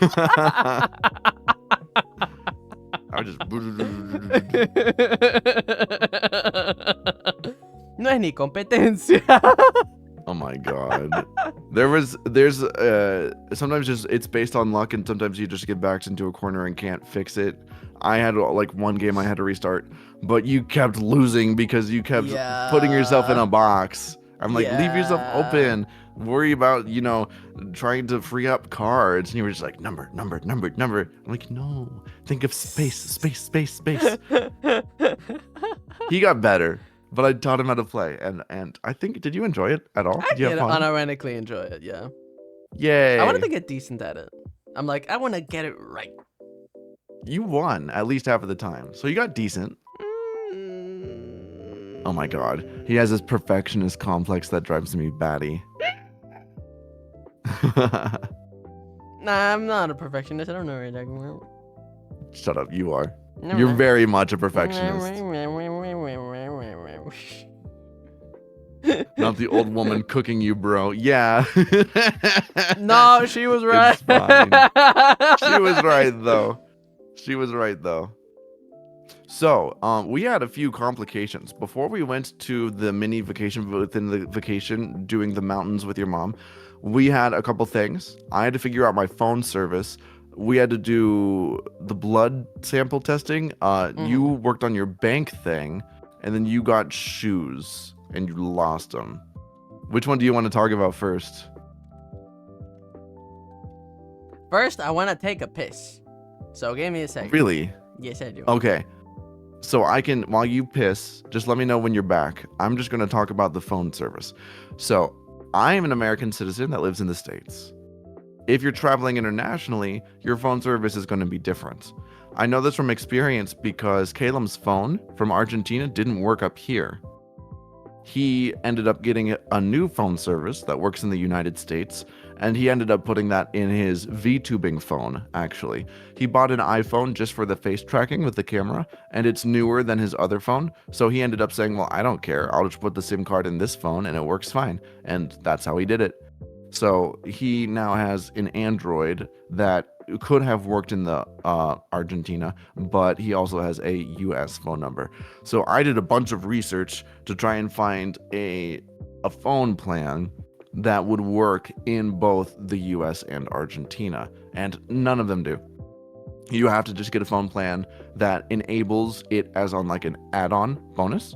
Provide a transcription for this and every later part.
I was just. No es ni competencia. Oh my god. There's sometimes just it's based on luck, and sometimes you just get backed into a corner and can't fix it. I had like one game I had to restart, but you kept losing because you kept putting yourself in a box. I'm like, leave yourself open. Worry about, trying to free up cards. And you were just like, number. I'm like, no. Think of space. He got better, but I taught him how to play. And I think, did you enjoy it at all? I Did you did have fun? unironically enjoy it, yeah. Yay. I wanted to get decent at it. I'm like, I want to get it right. You won at least half of the time. So you got decent. Oh my god. He has this perfectionist complex that drives me batty. Nah, I'm not a perfectionist. I don't know what you're talking about. Shut up, you are. You're very much a perfectionist. Not the old woman cooking you, bro. Yeah. No, she was right. It's fine. She was right, though. So, we had a few complications. Before we went to the mini vacation within the vacation, doing the mountains with your mom, we had a couple things. I had to figure out my phone service. We had to do the blood sample testing. You worked on your bank thing, and then you got shoes, and you lost them. Which one do you want to talk about first? First, I want to take a piss. So give me a second. Really? Yes, I do. Okay. So I can, while you piss, just let me know when you're back. I'm just going to talk about the phone service. So I am an American citizen that lives in the States. If you're traveling internationally, your phone service is going to be different. I know this from experience because Caleb's phone from Argentina didn't work up here. He ended up getting a new phone service that works in the United States, and he ended up putting that in his VTubing phone, actually. He bought an iPhone just for the face tracking with the camera, and it's newer than his other phone, so he ended up saying, well, I don't care, I'll just put the SIM card in this phone and it works fine. And that's how he did it. So he now has an Android that could have worked in the Argentina, but he also has a US phone number. So I did a bunch of research to try and find a phone plan that would work in both the US and Argentina, and none of them do. You have to just get a phone plan that enables it as on like an add-on bonus.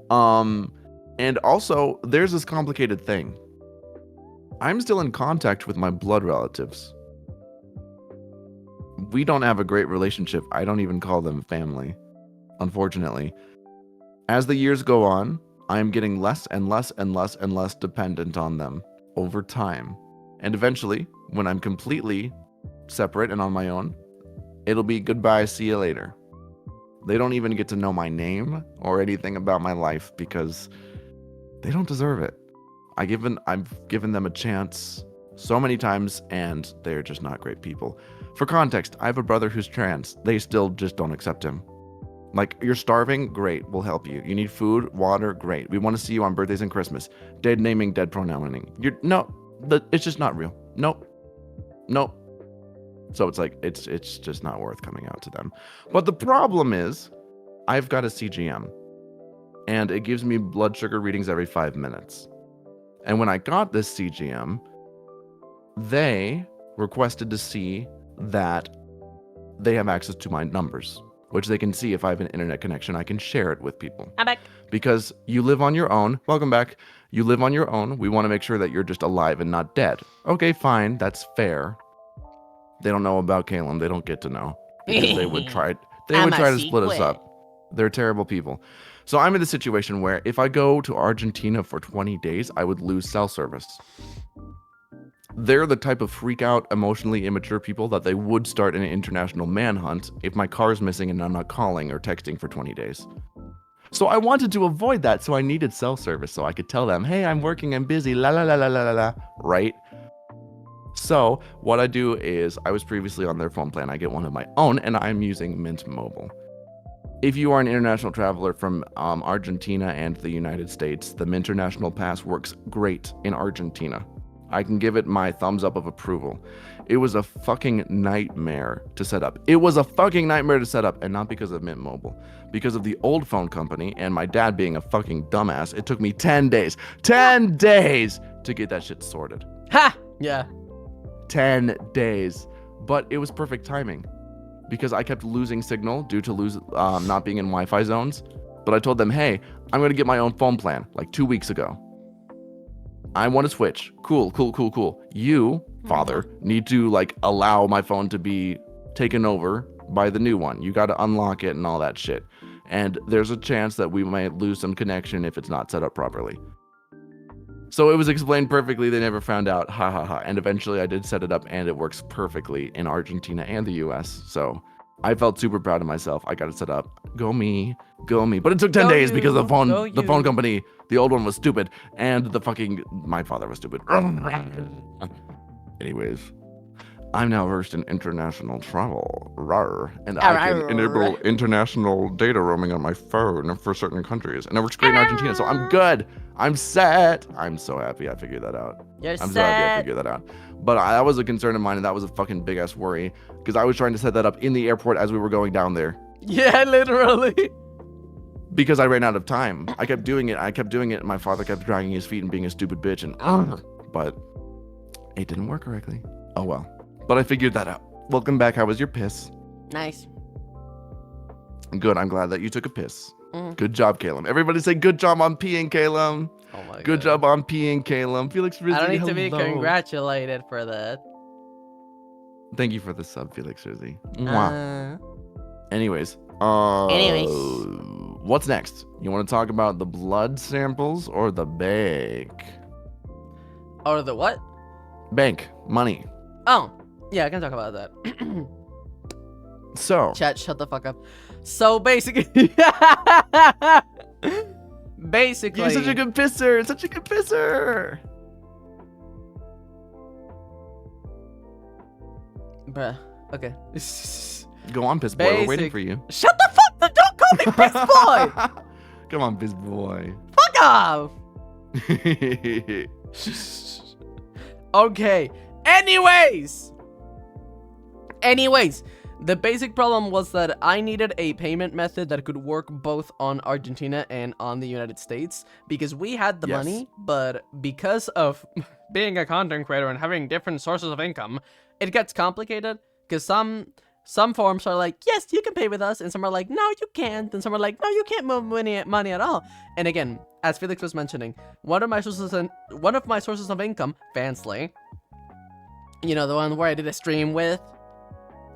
And also there's this complicated thing. I'm still in contact with my blood relatives. We don't have a great relationship. I don't even call them family, unfortunately. As the years go on, I'm getting less and less and less and less dependent on them over time. And eventually, when I'm completely separate and on my own, it'll be goodbye, see you later. They don't even get to know my name or anything about my life because they don't deserve it. I've given them a chance so many times, and they're just not great people. For context, I have a brother who's trans. They still just don't accept him. Like, you're starving? Great, we'll help you. You need food, water? Great. We want to see you on birthdays and Christmas. Dead naming, dead pronouncing. It's just not real. Nope. So it's like, it's just not worth coming out to them. But the problem is, I've got a CGM, and it gives me blood sugar readings every 5 minutes. And when I got this CGM, they requested to see that they have access to my numbers, which they can see if I have an internet connection. I can share it with people. I'm back. Because you live on your own. Welcome back. You live on your own. We want to make sure that you're just alive and not dead. Okay, fine. That's fair. They don't know about Caleb. They don't get to know. Because they would try to split us up. They're terrible people. So I'm in a situation where if I go to Argentina for 20 days, I would lose cell service. They're the type of freak out, emotionally immature people that they would start an international manhunt if my car's missing and I'm not calling or texting for 20 days. So I wanted to avoid that, so I needed cell service so I could tell them, hey, I'm working, I'm busy, la la la la la la, right? So what I do is, I was previously on their phone plan, I get one of my own, and I'm using Mint Mobile. If you are an international traveler from Argentina and the United States, the Mint International Pass works great in Argentina. I can give it my thumbs up of approval. It was a fucking nightmare to set up. It was a fucking nightmare to set up, and not because of Mint Mobile. Because of the old phone company and my dad being a fucking dumbass, it took me 10 days. 10 days to get that shit sorted. Ha! Yeah. 10 days. But it was perfect timing because I kept losing signal due to not being in Wi-Fi zones. But I told them, hey, I'm going to get my own phone plan like 2 weeks ago. I want to switch. Cool. You, father, need to like allow my phone to be taken over by the new one. You got to unlock it and all that shit. And there's a chance that we might lose some connection if it's not set up properly. So it was explained perfectly. They never found out. Ha ha ha. And eventually I did set it up and it works perfectly in Argentina and the US. So I felt super proud of myself. I got it set up. Go me. But it took 10 days because the phone company, the old one was stupid and my father was stupid. Anyways, I'm now versed in international travel. Rawr. And I can enable international data roaming on my phone for certain countries. And it works great in Argentina, so I'm good. I'm set. I'm so happy I figured that out. I'm so happy I figured that out. But that was a concern of mine, and that was a fucking big-ass worry, because I was trying to set that up in the airport as we were going down there. Yeah, literally. Because I ran out of time. I kept doing it, and my father kept dragging his feet and being a stupid bitch, but it didn't work correctly. Oh well. But I figured that out. Welcome back. How was your piss? Nice. Good. I'm glad that you took a piss. Good job, Caleb. Everybody say good job on peeing, Caleb. Oh my God. Good job on peeing, Caleb. Felix Rizzi, I don't need to be hello. congratulated for that. Thank you for the sub, Felix Rizzi. Anyways. What's next? You want to talk about the blood samples or the bank? Or the what? Bank. Money. Oh. Yeah, I can talk about that. So. Chat, shut the fuck up. So basically. Basically. You're such a good pisser. Such a good pisser. Bruh. Okay. Go on, piss boy. We're waiting for you. Shut the fuck up. Don't call me piss boy. Come on, piss boy. Fuck off. Okay. Anyways, the basic problem was that I needed a payment method that could work both on Argentina and on the United States because we had the money, but because of being a content creator and having different sources of income, it gets complicated because some forms are like, yes, you can pay with us, and some are like, no, you can't, and some are like, no, you can't move money at all. And again, as Felix was mentioning, one of my sources of income, Fansly, you know, the one where I did a stream with,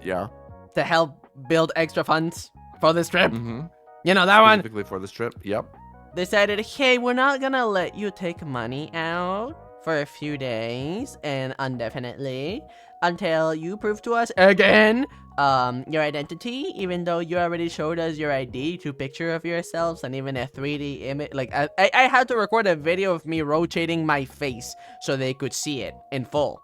yeah, to help build extra funds for this trip. You know, that one. Specifically for this trip, yep. Decided, hey, we're not gonna let you take money out for a few days and indefinitely until you prove to us again your identity, even though you already showed us your ID, to picture of yourselves, and even a 3D image. Like, I had to record a video of me rotating my face so they could see it in full.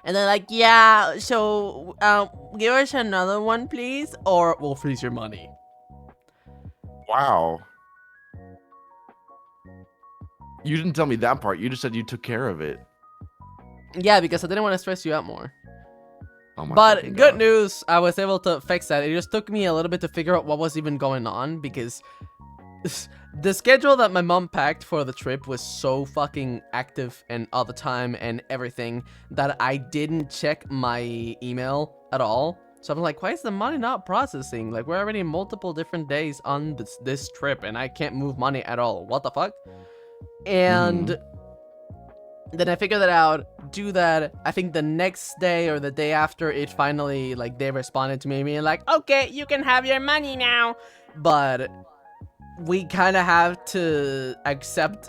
And they're like, yeah, so give us another one, please, or we'll freeze your money. Wow. You didn't tell me that part. You just said you took care of it. Yeah, because I didn't want to stress you out more. Oh my But good news, I was able to fix that. It just took me a little bit to figure out what was even going on, because the schedule that my mom packed for the trip was so fucking active and all the time and everything that I didn't check my email at all. So I'm like, why is the money not processing? Like, we're already multiple different days on this trip and I can't move money at all. What the fuck? And then I figured that out, do that. I think the next day or the day after, it finally, like, they responded to me being like, okay, you can have your money now. But we kind of have to accept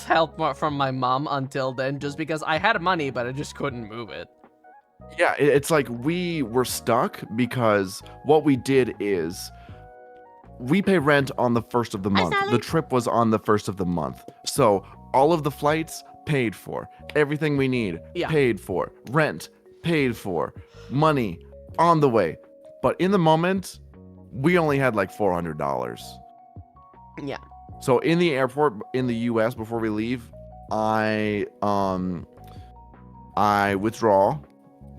help from my mom until then, just because I had money, but I just couldn't move it. Yeah, it's like we were stuck because what we did is we pay rent on the 1st of the month. The trip was on the 1st of the month. So all of the flights paid for, everything we need paid for, rent paid for, money on the way. But in the moment, we only had like $400. Yeah. So in the airport in the US before we leave, I I withdraw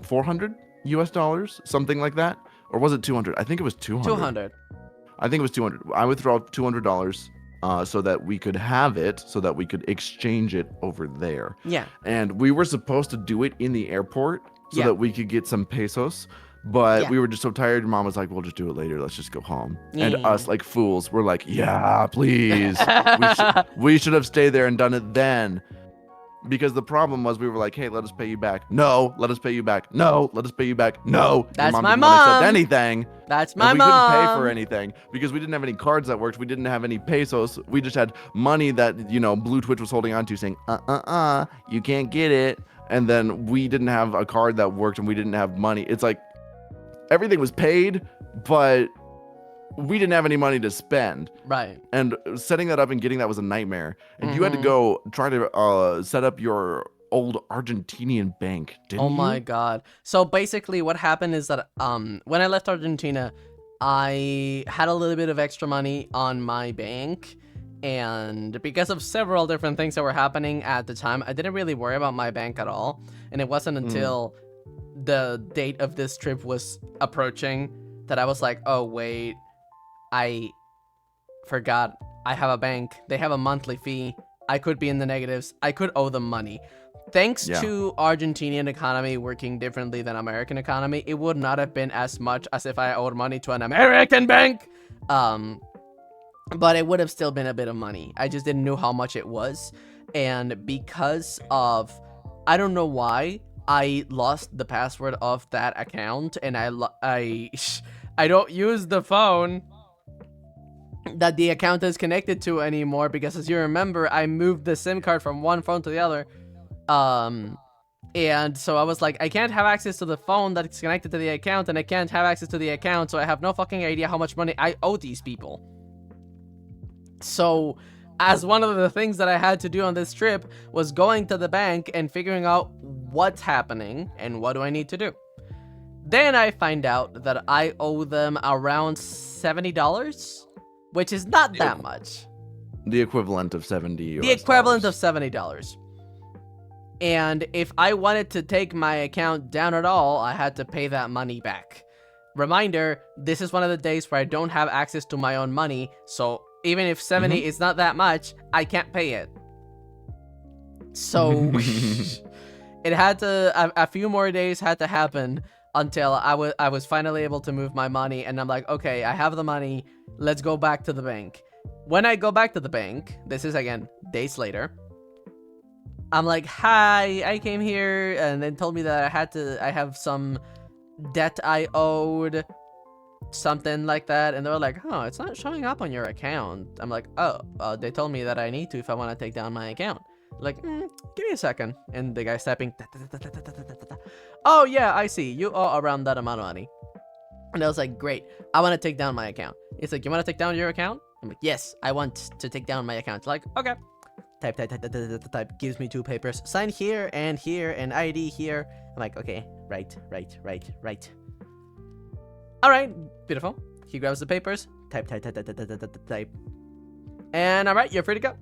400 US dollars, something like that. Or was it 200? I think it was 200. 200. I think it was 200. I withdraw $200 so that we could have it, so that we could exchange it over there. Yeah. And we were supposed to do it in the airport so Yeah. that we could get some pesos. But Yeah. we were just so tired. Your mom was like, we'll just do it later. Let's just go home. Yeah. And us, like fools, we're like, yeah, please. we should have stayed there and done it then. Because the problem was we were like, hey, let us pay you back. No, let us pay you back. No, let us pay you back. No. That's Your my didn't let us mom. said anything. That's my And we mom. couldn't pay for anything because we didn't have any cards that worked. We didn't have any pesos. We just had money that, Blue Twitch was holding on to saying, you can't get it. And then we didn't have a card that worked and we didn't have money. It's like everything was paid, but we didn't have any money to spend. Right. And setting that up and getting that was a nightmare. And you had to go try to set up your old Argentinian bank, didn't you? Oh my god. So basically what happened is that when I left Argentina, I had a little bit of extra money on my bank, and because of several different things that were happening at the time, I didn't really worry about my bank at all. And it wasn't until the date of this trip was approaching that I was like, oh wait, I forgot I have a bank. They have a monthly fee. I could be in the negatives. I could owe them money. Thanks to Argentinian economy working differently than American economy, it would not have been as much as if I owed money to an American bank. But it would have still been a bit of money. I just didn't know how much it was. And because of, I don't know why, I lost the password of that account, and I don't use the phone that the account is connected to anymore, because as you remember, I moved the SIM card from one phone to the other. And so I was like, I can't have access to the phone that's connected to the account, and I can't have access to the account, so I have no fucking idea how much money I owe these people. So, as one of the things that I had to do on this trip was going to the bank and figuring out what's happening and what do I need to do. Then I find out that I owe them around $70, which is not that much. The equivalent of 70 US The equivalent dollars. of $70. And if I wanted to take my account down at all, I had to pay that money back. Reminder, this is one of the days where I don't have access to my own money, so even if 70 is not that much, I can't pay it. So it had to, a few more days had to happen until I was finally able to move my money, and I'm like, okay, I have the money, let's go back to the bank. When I go back to the bank, this is again days later, I'm like, hi, I came here, and then told me that I have some debt I owed, something like that, and they were like, oh, it's not showing up on your account. I'm like, oh, they told me that I need to if I want to take down my account. Like, give me a second. And the guy's typing, oh yeah, I see, you owe around that amount of money. And I was like, great, I want to take down my account. It's like, you want to take down your account? I'm like, yes, I want to take down my account. Like, okay. Type, gives me 2 papers. Sign here and ID here. I'm like, okay, right. All right, beautiful. He grabs the papers. Type. And all right, you're free to go.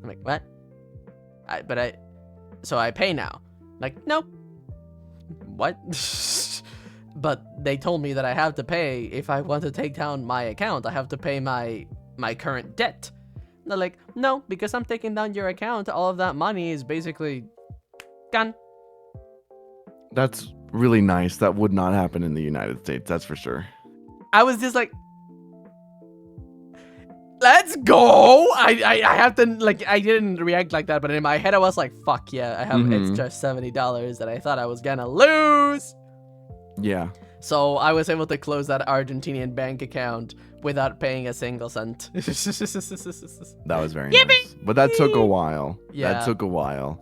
I'm like, what? So I pay now. Like, no. What? But they told me that I have to pay if I want to take down my account. I have to pay my current debt. They're like, no, because I'm taking down your account, all of that money is basically gone. That's really nice. That would not happen in the United States, that's for sure. I was just like, let's go. I have to, like, I didn't react like that, but in my head I was like, fuck yeah, I have extra $70 that I thought I was gonna lose. Yeah. So I was able to close that Argentinian bank account without paying a single cent. That was very Yippee! nice. But that took a while. Yeah. That took a while.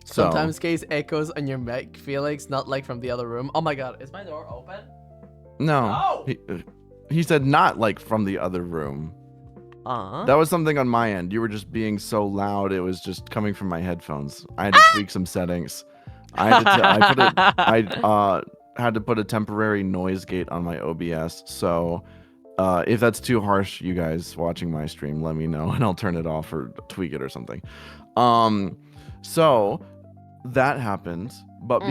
Sometimes case echoes on your mic, Felix, not like from the other room. Oh my god, is my door open? No. He said not like from the other room. That was something on my end. You were just being so loud, it was just coming from my headphones. I had to tweak some settings. I had to put a temporary noise gate on my OBS. So if that's too harsh, you guys watching my stream, let me know and I'll turn it off or tweak it or something. So that happens, but Mm.